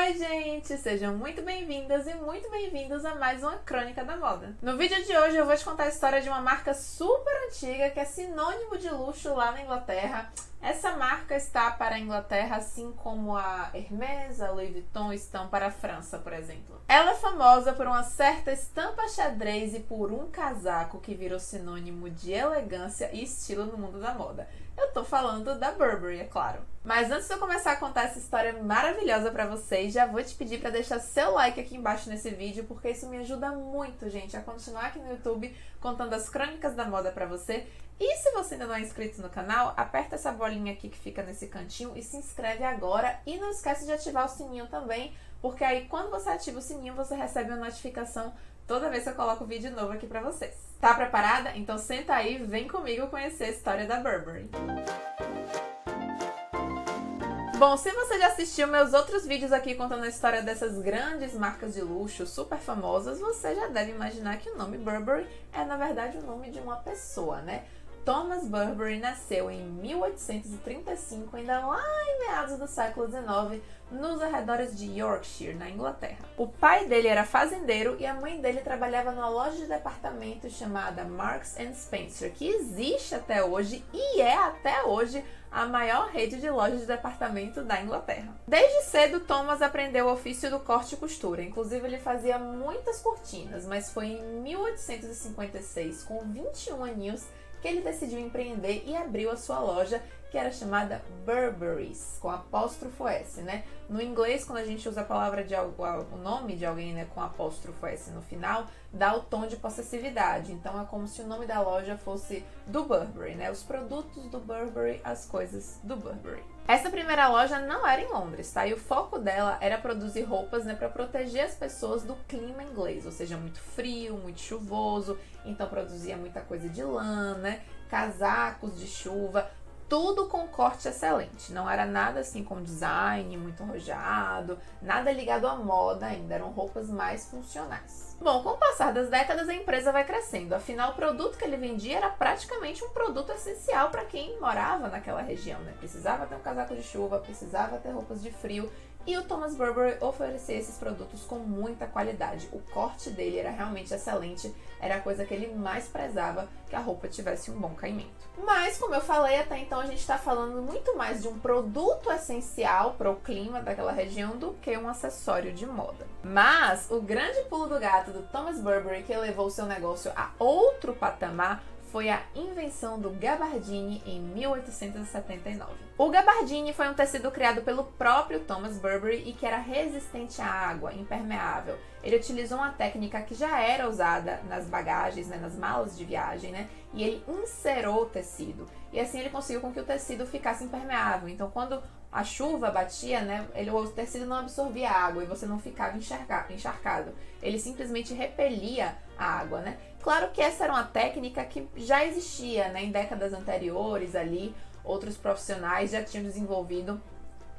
Oi gente, sejam muito bem-vindas e muito bem-vindos a mais uma Crônica da Moda. No vídeo de hoje eu vou te contar a história de uma marca super antiga que é sinônimo de luxo lá na Inglaterra. Essa marca está para a Inglaterra assim como a Hermès, a Louis Vuitton estão para a França, por exemplo. Ela é famosa por uma certa estampa xadrez e por um casaco que virou sinônimo de elegância e estilo no mundo da moda. Eu tô falando da Burberry, é claro. Mas antes de eu começar a contar essa história maravilhosa pra vocês, já vou te pedir pra deixar seu like aqui embaixo nesse vídeo, porque isso me ajuda muito, gente, a continuar aqui no YouTube contando as crônicas da moda pra você. E se você ainda não é inscrito no canal, aperta essa bolinha aqui que fica nesse cantinho e se inscreve agora. E não esquece de ativar o sininho também, porque aí quando você ativa o sininho, você recebe uma notificação toda vez que eu coloco vídeo novo aqui pra vocês. Tá preparada? Então senta aí e vem comigo conhecer a história da Burberry. Bom, se você já assistiu meus outros vídeos aqui contando a história dessas grandes marcas de luxo super famosas, você já deve imaginar que o nome Burberry é, na verdade, o nome de uma pessoa, né? Thomas Burberry nasceu em 1835, ainda lá em meados do século XIX, nos arredores de Yorkshire, na Inglaterra. O pai dele era fazendeiro e a mãe dele trabalhava numa loja de departamentos chamada Marks & Spencer, que existe até hoje e é até hoje a maior rede de lojas de departamento da Inglaterra. Desde cedo, Thomas aprendeu o ofício do corte e costura. Inclusive, ele fazia muitas cortinas, mas foi em 1856, com 21 aninhos, que ele decidiu empreender e abriu a sua loja, que era chamada Burberry's, com apóstrofo S, né? No inglês, quando a gente usa a palavra o nome de alguém, né, com apóstrofo S no final, dá o tom de possessividade. Então é como se o nome da loja fosse do Burberry, né? Os produtos do Burberry, as coisas do Burberry. Essa primeira loja não era em Londres, tá? E o foco dela era produzir roupas, né, para proteger as pessoas do clima inglês, ou seja, muito frio, muito chuvoso. Então produzia muita coisa de lã, né? Casacos de chuva, tudo com corte excelente. Não era nada assim com design muito arrojado, nada ligado à moda ainda, eram roupas mais funcionais. Bom, com o passar das décadas a empresa vai crescendo, afinal o produto que ele vendia era praticamente um produto essencial para quem morava naquela região, né? Precisava ter um casaco de chuva, precisava ter roupas de frio, e o Thomas Burberry oferecia esses produtos com muita qualidade. O corte dele era realmente excelente, era a coisa que ele mais prezava, que a roupa tivesse um bom caimento. Mas, como eu falei, até então a gente está falando muito mais de um produto essencial para o clima daquela região do que um acessório de moda. Mas o grande pulo do gato do Thomas Burberry, que levou o seu negócio a outro patamar, foi a invenção do gabardine em 1879. O gabardine foi um tecido criado pelo próprio Thomas Burberry e que era resistente à água, impermeável. Ele utilizou uma técnica que já era usada nas bagagens, né, nas malas de viagem, né, e ele inserou o tecido. E assim ele conseguiu com que o tecido ficasse impermeável. Então quando a chuva batia, né, o tecido não absorvia água e você não ficava encharcado. Ele simplesmente repelia a água, né? Claro que essa era uma técnica que já existia, né, em décadas anteriores ali, outros profissionais já tinham desenvolvido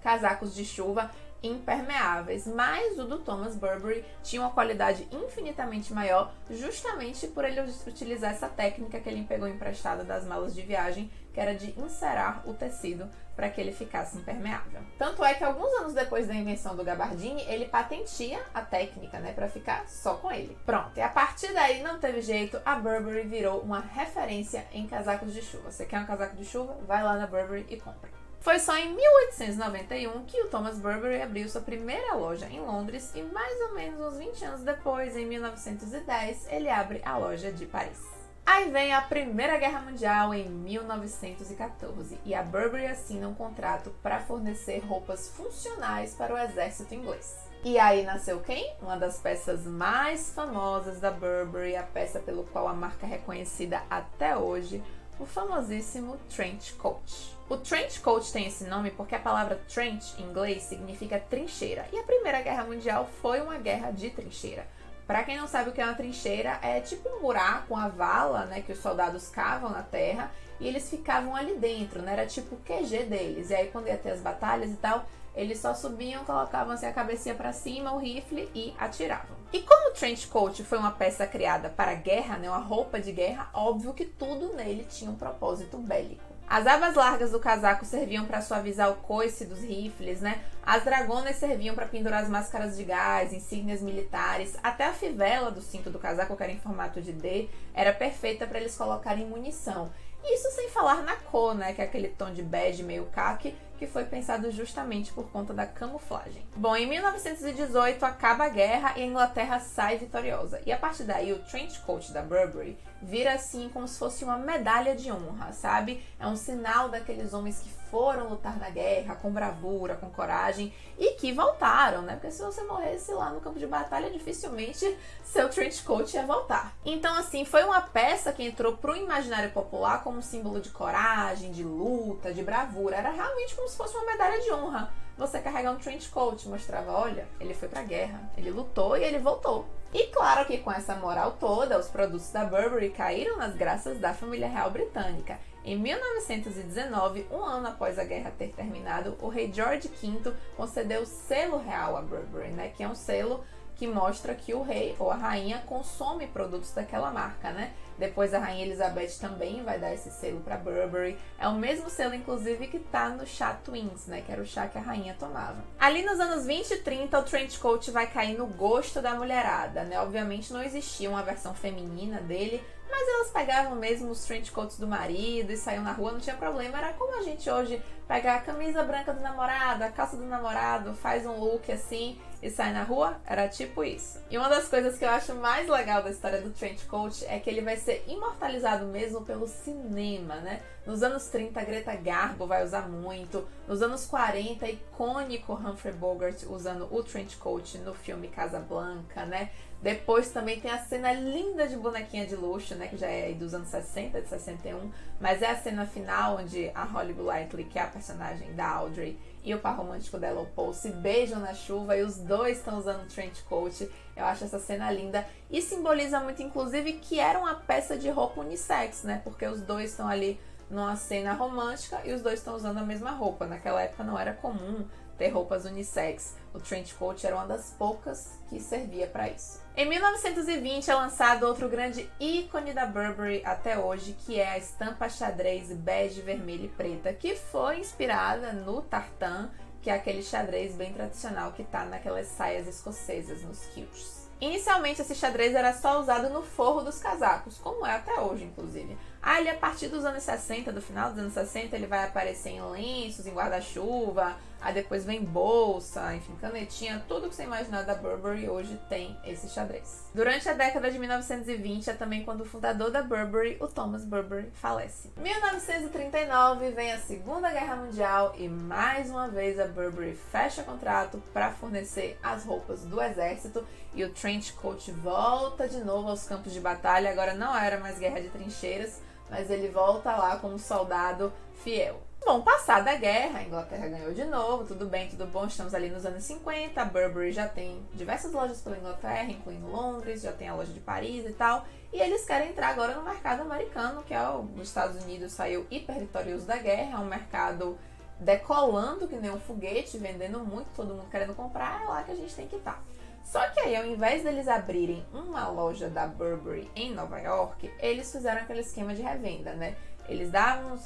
casacos de chuva impermeáveis, mas o do Thomas Burberry tinha uma qualidade infinitamente maior, justamente por ele utilizar essa técnica que ele pegou emprestada das malas de viagem, que era de inserar o tecido para que ele ficasse impermeável. Tanto é que alguns anos depois da invenção do gabardine, ele patenteia a técnica, né, para ficar só com ele. Pronto, e a partir daí não teve jeito, a Burberry virou uma referência em casacos de chuva. Você quer um casaco de chuva? Vai lá na Burberry e compra. Foi só em 1891 que o Thomas Burberry abriu sua primeira loja em Londres e mais ou menos uns 20 anos depois, em 1910, ele abre a loja de Paris. Aí vem a Primeira Guerra Mundial em 1914 e a Burberry assina um contrato para fornecer roupas funcionais para o exército inglês. E aí nasceu quem? Uma das peças mais famosas da Burberry, a peça pelo qual a marca é reconhecida até hoje, o famosíssimo Trench Coat. O Trench Coat tem esse nome porque a palavra trench em inglês significa trincheira, e a Primeira Guerra Mundial foi uma guerra de trincheira. Para quem não sabe o que é uma trincheira, é tipo um buraco, uma vala, né, que os soldados cavam na terra e eles ficavam ali dentro, né, era tipo o QG deles. E aí quando ia ter as batalhas e tal, eles só subiam, colocavam assim a cabecinha para cima, o rifle e atiravam. E como o Trench Coat foi uma peça criada para a guerra, né, uma roupa de guerra, óbvio que tudo nele tinha um propósito bélico. As abas largas do casaco serviam para suavizar o coice dos rifles, né? As dragonas serviam para pendurar as máscaras de gás, insígnias militares, até a fivela do cinto do casaco, que era em formato de D, era perfeita para eles colocarem munição. Isso sem falar na cor, né? Que é aquele tom de bege meio khaki, que foi pensado justamente por conta da camuflagem. Bom, em 1918 acaba a guerra e a Inglaterra sai vitoriosa. E a partir daí o trench coat da Burberry vira assim como se fosse uma medalha de honra, sabe? É um sinal daqueles homens que foram lutar na guerra com bravura, com coragem e que voltaram, né? Porque se você morresse lá no campo de batalha, dificilmente seu trench coat ia voltar. Então, assim, foi uma peça que entrou pro imaginário popular como um símbolo de coragem, de luta, de bravura. Era realmente como se fosse uma medalha de honra. Você carregar um trench coat mostrava, olha, ele foi pra guerra, ele lutou e ele voltou. E claro que com essa moral toda, os produtos da Burberry caíram nas graças da família real britânica. Em 1919, um ano após a guerra ter terminado, o rei George V concedeu o selo real à Burberry, né, que é um selo que mostra que o rei ou a rainha consome produtos daquela marca, né? Depois a rainha Elizabeth também vai dar esse selo para Burberry. É o mesmo selo, inclusive, que tá no chá Twins, né? Que era o chá que a rainha tomava. Ali nos anos 20 e 30, o trench coat vai cair no gosto da mulherada, né? Obviamente não existia uma versão feminina dele, mas elas pegavam mesmo os trench coats do marido e saíam na rua, não tinha problema. Era como a gente hoje pegar a camisa branca do namorado, a calça do namorado, faz um look assim e sai na rua, era tipo isso. E uma das coisas que eu acho mais legal da história do trench coat é que ele vai ser imortalizado mesmo pelo cinema, né? Nos anos 30, a Greta Garbo vai usar muito. Nos anos 40, icônico Humphrey Bogart usando o trench coat no filme Casablanca, né? Depois também tem a cena linda de bonequinha de luxo, né? Que já é dos anos 60, de 61. Mas é a cena final onde a Holly Golightly, que é a personagem da Audrey, e o par romântico dela, o Paul, se beijam na chuva e os dois estão usando trench coat. Eu acho essa cena linda e simboliza muito, inclusive, que era uma peça de roupa unissex, né? Porque os dois estão ali numa cena romântica e os dois estão usando a mesma roupa. Naquela época não era comum ter roupas unissex. O trench coat era uma das poucas que servia para isso. Em 1920 é lançado outro grande ícone da Burberry até hoje, que é a estampa xadrez bege, vermelha e preta, que foi inspirada no tartan, que é aquele xadrez bem tradicional que tá naquelas saias escocesas, nos kilts. Inicialmente esse xadrez era só usado no forro dos casacos, como é até hoje, inclusive. Aí, a partir dos anos 60, do final dos anos 60, ele vai aparecer em lenços, em guarda-chuva, aí depois vem bolsa, enfim, canetinha, tudo que você imaginar da Burberry hoje tem esse xadrez. Durante a década de 1920 é também quando o fundador da Burberry, o Thomas Burberry, falece. Em 1939 vem a Segunda Guerra Mundial e mais uma vez a Burberry fecha contrato para fornecer as roupas do exército e o trench coat volta de novo aos campos de batalha. Agora não era mais guerra de trincheiras, mas ele volta lá como soldado fiel. Bom, passada a guerra, a Inglaterra ganhou de novo, tudo bem, tudo bom, estamos ali nos anos 50, a Burberry já tem diversas lojas pela Inglaterra, incluindo Londres, já tem a loja de Paris e tal, e eles querem entrar agora no mercado americano, que é os Estados Unidos saiu hiper vitorioso da guerra, é um mercado decolando que nem um foguete, vendendo muito, todo mundo querendo comprar, é lá que a gente tem que estar. Só que aí, ao invés deles abrirem uma loja da Burberry em Nova York, eles fizeram aquele esquema de revenda, né? Eles davam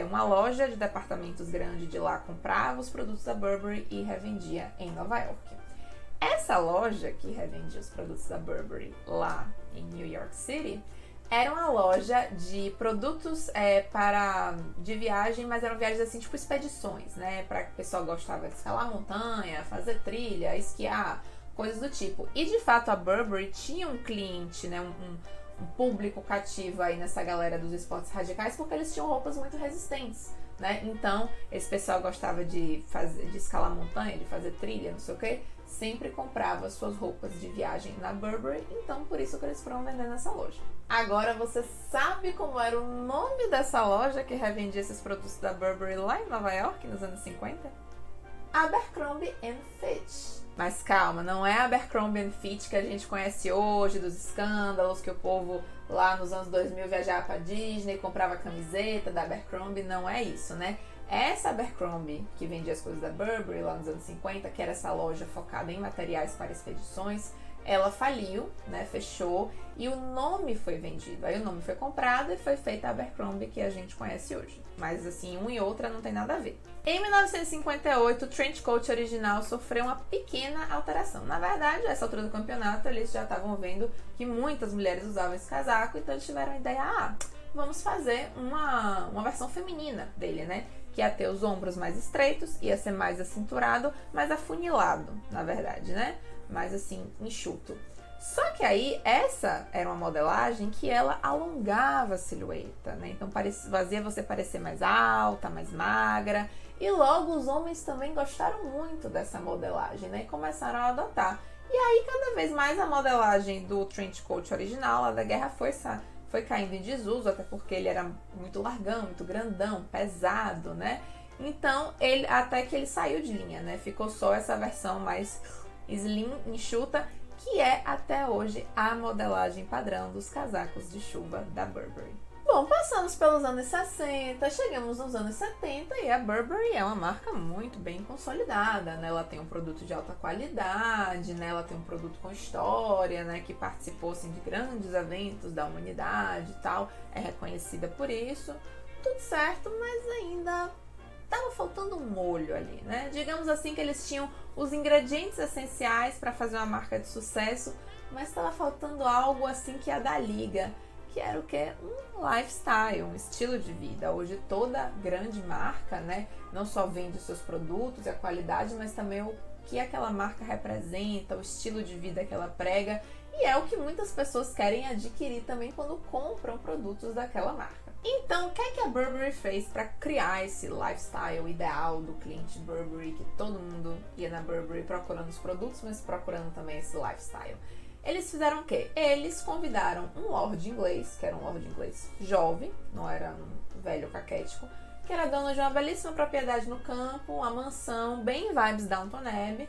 uma loja de departamentos grande de lá, comprava os produtos da Burberry e revendia em Nova York. Essa loja que revendia os produtos da Burberry lá em New York City era uma loja de produtos de viagem, mas eram viagens assim, tipo expedições, né? Para que o pessoal gostava de escalar montanha, fazer trilha, esquiar, coisas do tipo. E de fato a Burberry tinha um cliente, né? Um público cativo aí nessa galera dos esportes radicais, porque eles tinham roupas muito resistentes, né? Então, esse pessoal gostava de escalar montanha, de fazer trilha, não sei o que, sempre comprava suas roupas de viagem na Burberry, então por isso que eles foram vender nessa loja. Agora, você sabe como era o nome dessa loja que revendia esses produtos da Burberry lá em Nova York, nos anos 50? Abercrombie & Fitch. Mas calma, não é a Abercrombie & Fitch que a gente conhece hoje, dos escândalos, que o povo lá nos anos 2000 viajava pra Disney, comprava camiseta da Abercrombie, não é isso, né? Essa Abercrombie, que vendia as coisas da Burberry lá nos anos 50, que era essa loja focada em materiais para expedições, ela faliu, né, fechou, e o nome foi vendido. Aí o nome foi comprado e foi feita a Abercrombie que a gente conhece hoje. Mas assim, uma e outra não tem nada a ver. Em 1958, o trench coat original sofreu uma pequena alteração. Na verdade, a essa altura do campeonato, eles já estavam vendo que muitas mulheres usavam esse casaco, então eles tiveram a ideia, vamos fazer uma versão feminina dele, né? Que ia ter os ombros mais estreitos, ia ser mais acinturado, mais afunilado, na verdade, né? Mais assim, enxuto. Só que aí, essa era uma modelagem que ela alongava a silhueta, né? Então fazia você parecer mais alta, mais magra. E logo os homens também gostaram muito dessa modelagem, né? E começaram a adotar. E aí, cada vez mais a modelagem do trench coat original lá da guerra foi caindo em desuso, até porque ele era muito largão, muito grandão, pesado, né? Então, até que ele saiu de linha, né? Ficou só essa versão mais slim, enxuta, que é até hoje a modelagem padrão dos casacos de chuva da Burberry. Bom, passamos pelos anos 60, chegamos nos anos 70 e a Burberry é uma marca muito bem consolidada, né? Ela tem um produto de alta qualidade, né? Ela tem um produto com história, né? Que participou assim, de grandes eventos da humanidade e tal, é reconhecida por isso. Tudo certo, mas ainda tava faltando um molho ali, né? Digamos assim que eles tinham os ingredientes essenciais para fazer uma marca de sucesso, mas estava faltando algo assim que ia dar liga, que era o que? Um lifestyle, um estilo de vida. Hoje toda grande marca, né, não só vende os seus produtos e a qualidade, mas também o que aquela marca representa, o estilo de vida que ela prega, e é o que muitas pessoas querem adquirir também quando compram produtos daquela marca. Então, o que é que a Burberry fez para criar esse lifestyle ideal do cliente Burberry, que todo mundo ia na Burberry procurando os produtos, mas procurando também esse lifestyle? Eles fizeram o quê? Eles convidaram um lord inglês, que era um lord inglês jovem, não era um velho caquético, que era dono de uma belíssima propriedade no campo, uma mansão, bem vibes Downton Abbey,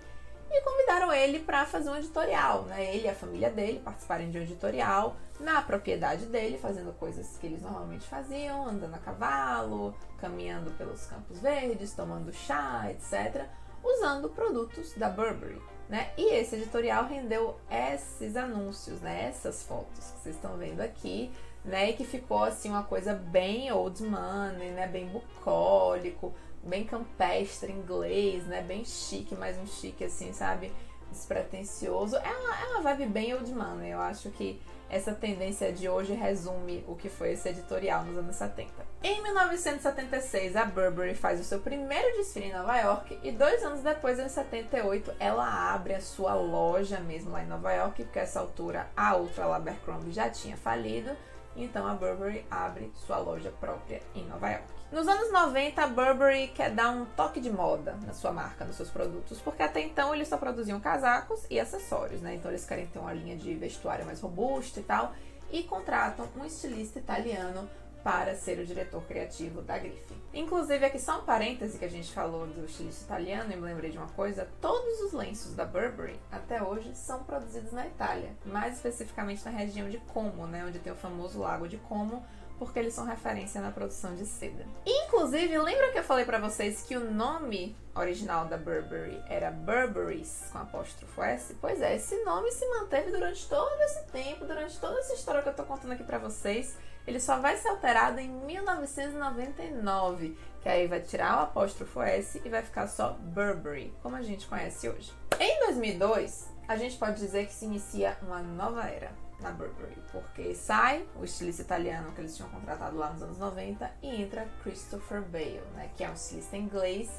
e convidaram ele para fazer um editorial, né? Ele e a família dele participarem de um editorial na propriedade dele, fazendo coisas que eles normalmente faziam, andando a cavalo, caminhando pelos campos verdes, tomando chá, etc., usando produtos da Burberry, né? E esse editorial rendeu esses anúncios, né? Essas fotos que vocês estão vendo aqui, né? E que ficou assim uma coisa bem old money, né? Bem bucólico, bem campestre inglês, né? Bem chique, mas um chique assim, sabe? Despretensioso. É uma vibe bem old money. Eu acho que essa tendência de hoje resume o que foi esse editorial nos anos 70. Em 1976, a Burberry faz o seu primeiro desfile em Nova York e 2 anos depois, em 78, ela abre a sua loja mesmo lá em Nova York, porque a essa altura a outra Abercrombie já tinha falido, então a Burberry abre sua loja própria em Nova York. Nos anos 90, a Burberry quer dar um toque de moda na sua marca, nos seus produtos, porque até então eles só produziam casacos e acessórios, né? Então eles querem ter uma linha de vestuário mais robusta e tal, e contratam um estilista italiano para ser o diretor criativo da grife. Inclusive, aqui só um parêntese que a gente falou do estilista italiano, e me lembrei de uma coisa: todos os lenços da Burberry, até hoje, são produzidos na Itália, mais especificamente na região de Como, né? Onde tem o famoso Lago de Como, porque eles são referência na produção de seda. Inclusive, lembra que eu falei pra vocês que o nome original da Burberry era Burberrys, com apóstrofo S? Pois é, esse nome se manteve durante todo esse tempo, durante toda essa história que eu tô contando aqui pra vocês. Ele só vai ser alterado em 1999, que aí vai tirar o apóstrofo S e vai ficar só Burberry, como a gente conhece hoje. Em 2002, a gente pode dizer que se inicia uma nova era na Burberry, porque sai o estilista italiano que eles tinham contratado lá nos anos 90 e entra Christopher Bale, né, que é um estilista inglês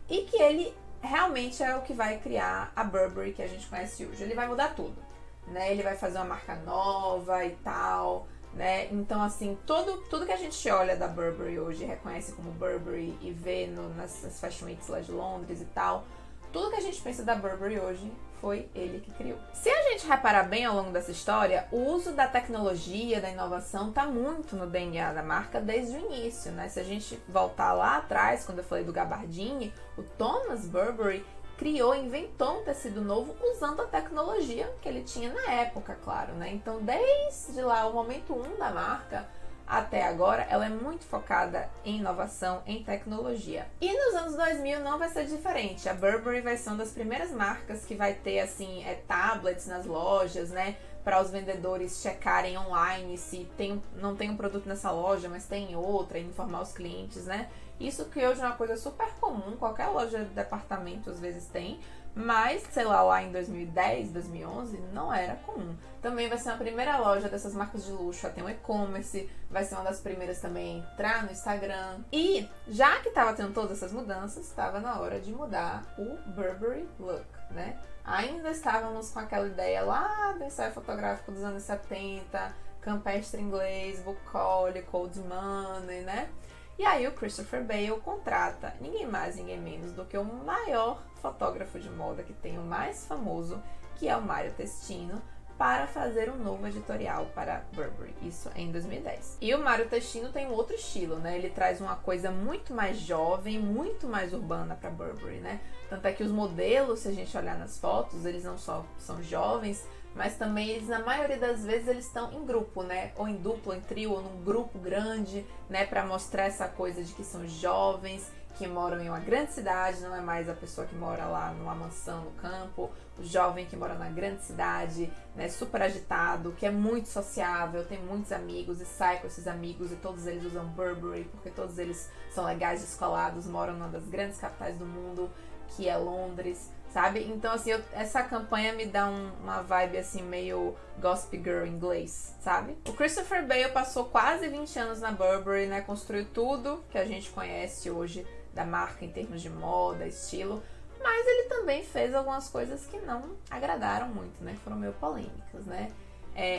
e que ele realmente é o que vai criar a Burberry que a gente conhece hoje. Ele vai mudar tudo, né? Ele vai fazer uma marca nova e tal, né? Então, assim, tudo que a gente olha da Burberry hoje, reconhece como Burberry e vê nas Fashion Weeks lá de Londres e tal, tudo que a gente pensa da Burberry hoje foi ele que criou. Se a gente reparar bem ao longo dessa história, o uso da tecnologia, da inovação, está muito no DNA da marca desde o início, né? Se a gente voltar lá atrás, quando eu falei do gabardine, o Thomas Burberry inventou um tecido novo usando a tecnologia que ele tinha na época, claro, né? Então, desde lá, o momento 1 da marca, até agora, ela é muito focada em inovação, em tecnologia. E nos anos 2000 não vai ser diferente. A Burberry vai ser uma das primeiras marcas que vai ter, assim, tablets nas lojas, né? Para os vendedores checarem online se não tem um produto nessa loja, mas tem em outra, e informar os clientes, né? Isso que hoje é uma coisa super comum, qualquer loja de departamento às vezes tem, mas, sei lá em 2010, 2011, não era comum. Também vai ser a primeira loja dessas marcas de luxo a ter um e-commerce, vai ser uma das primeiras também a entrar no Instagram. E, já que estava tendo todas essas mudanças, estava na hora de mudar o Burberry look, né? Ainda estávamos com aquela ideia lá do ensaio fotográfico dos anos 70, campestre inglês, bucolic, old money, né? E aí o Christopher Bale contrata ninguém mais, ninguém menos do que o maior fotógrafo de moda que tem, o mais famoso, que é o Mario Testino, para fazer um novo editorial para Burberry. Isso em 2010. E o Mario Testino tem um outro estilo, né? Ele traz uma coisa muito mais jovem, muito mais urbana para Burberry, né? Tanto é que os modelos, se a gente olhar nas fotos, eles não só são jovens, mas também eles, na maioria das vezes, eles estão em grupo, né? Ou em duplo, em trio, ou num grupo grande, né? Para mostrar essa coisa de que são jovens, que moram em uma grande cidade, não é mais a pessoa que mora lá numa mansão no campo, o jovem que mora na grande cidade, né, super agitado, que é muito sociável, tem muitos amigos e sai com esses amigos e todos eles usam Burberry porque todos eles são legais, descolados, moram numa das grandes capitais do mundo, que é Londres, sabe? Então, assim, essa campanha me dá uma vibe, assim, meio Gossip Girl inglês, sabe? O Christopher Bale passou quase 20 anos na Burberry, né? Construiu tudo que a gente conhece hoje da marca em termos de moda, estilo, mas ele também fez algumas coisas que não agradaram muito, né? Foram meio polêmicas, né?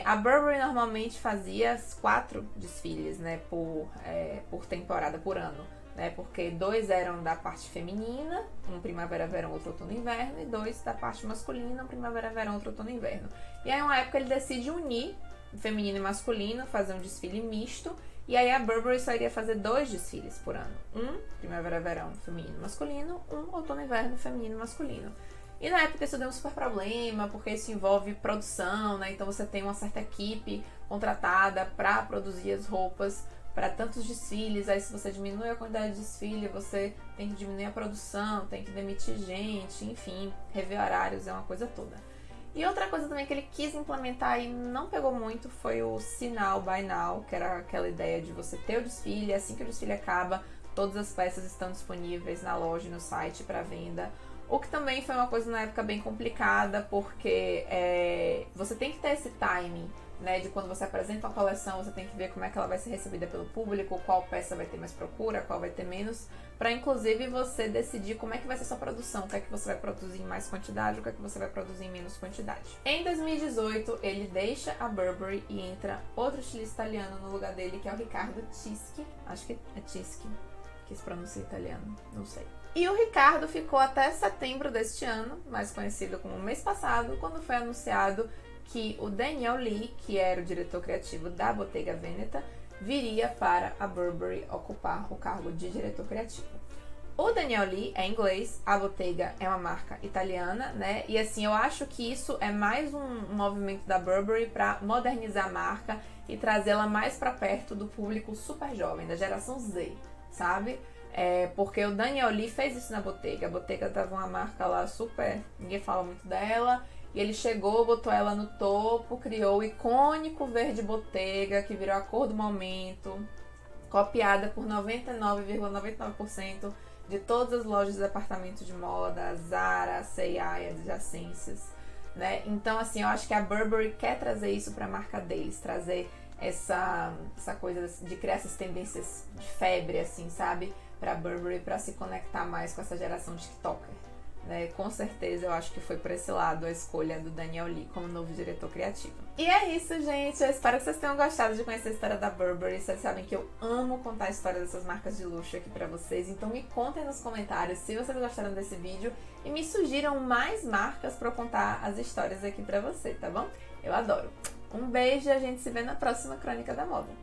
A Burberry normalmente fazia 4 desfiles, né? Por temporada, por ano. Né, porque 2 eram da parte feminina, um primavera-verão, outro outono-inverno, e 2 da parte masculina, um primavera-verão, outro outono-inverno. E aí, uma época, ele decide unir feminino e masculino, fazer um desfile misto, e aí a Burberry só iria fazer 2 desfiles por ano. Um primavera-verão, feminino e masculino, um outono-inverno, feminino e masculino. E na época isso deu um super problema, porque isso envolve produção, né? Então você tem uma certa equipe contratada para produzir as roupas para tantos desfiles, aí se você diminui a quantidade de desfile, você tem que diminuir a produção, tem que demitir gente, enfim, rever horários, é uma coisa toda. E outra coisa também que ele quis implementar e não pegou muito foi o See Now, Buy Now, que era aquela ideia de você ter o desfile, assim que o desfile acaba, todas as peças estão disponíveis na loja e no site para venda. O que também foi uma coisa na época bem complicada, porque você tem que ter esse timing, né, de quando você apresenta uma coleção, você tem que ver como é que ela vai ser recebida pelo público, qual peça vai ter mais procura, qual vai ter menos, para inclusive você decidir como é que vai ser sua produção, o que é que você vai produzir em mais quantidade, o que é que você vai produzir em menos quantidade. Em 2018, ele deixa a Burberry e entra outro estilista italiano no lugar dele, que é o Riccardo Tisci, acho que é Tisci, que se pronuncia italiano, não sei. E o Riccardo ficou até setembro deste ano, mais conhecido como mês passado, quando foi anunciado que o Daniel Lee, que era o diretor criativo da Bottega Veneta, viria para a Burberry ocupar o cargo de diretor criativo. O Daniel Lee é inglês, a Bottega é uma marca italiana, né? E assim, eu acho que isso é mais um movimento da Burberry para modernizar a marca e trazê-la mais para perto do público super jovem, da geração Z, sabe? Porque o Daniel Lee fez isso na Bottega. A Bottega tava uma marca lá super, ninguém fala muito dela. E ele chegou, botou ela no topo, criou o icônico verde Bottega, que virou a cor do momento, copiada por 99,99% de todas as lojas de departamento de moda, a Zara, a C&A e adjacências, né? Então, assim, eu acho que a Burberry quer trazer isso para a marca deles, trazer essa coisa de criar essas tendências de febre, assim, sabe? Para Burberry, para se conectar mais com essa geração TikToker. Né? Com certeza eu acho que foi por esse lado a escolha do Daniel Lee como novo diretor criativo. E é isso, gente. Eu espero que vocês tenham gostado de conhecer a história da Burberry. Vocês sabem que eu amo contar a história dessas marcas de luxo aqui pra vocês. Então me contem nos comentários se vocês gostaram desse vídeo e me sugiram mais marcas pra eu contar as histórias aqui pra você, tá bom? Eu adoro. Um beijo e a gente se vê na próxima Crônica da Moda.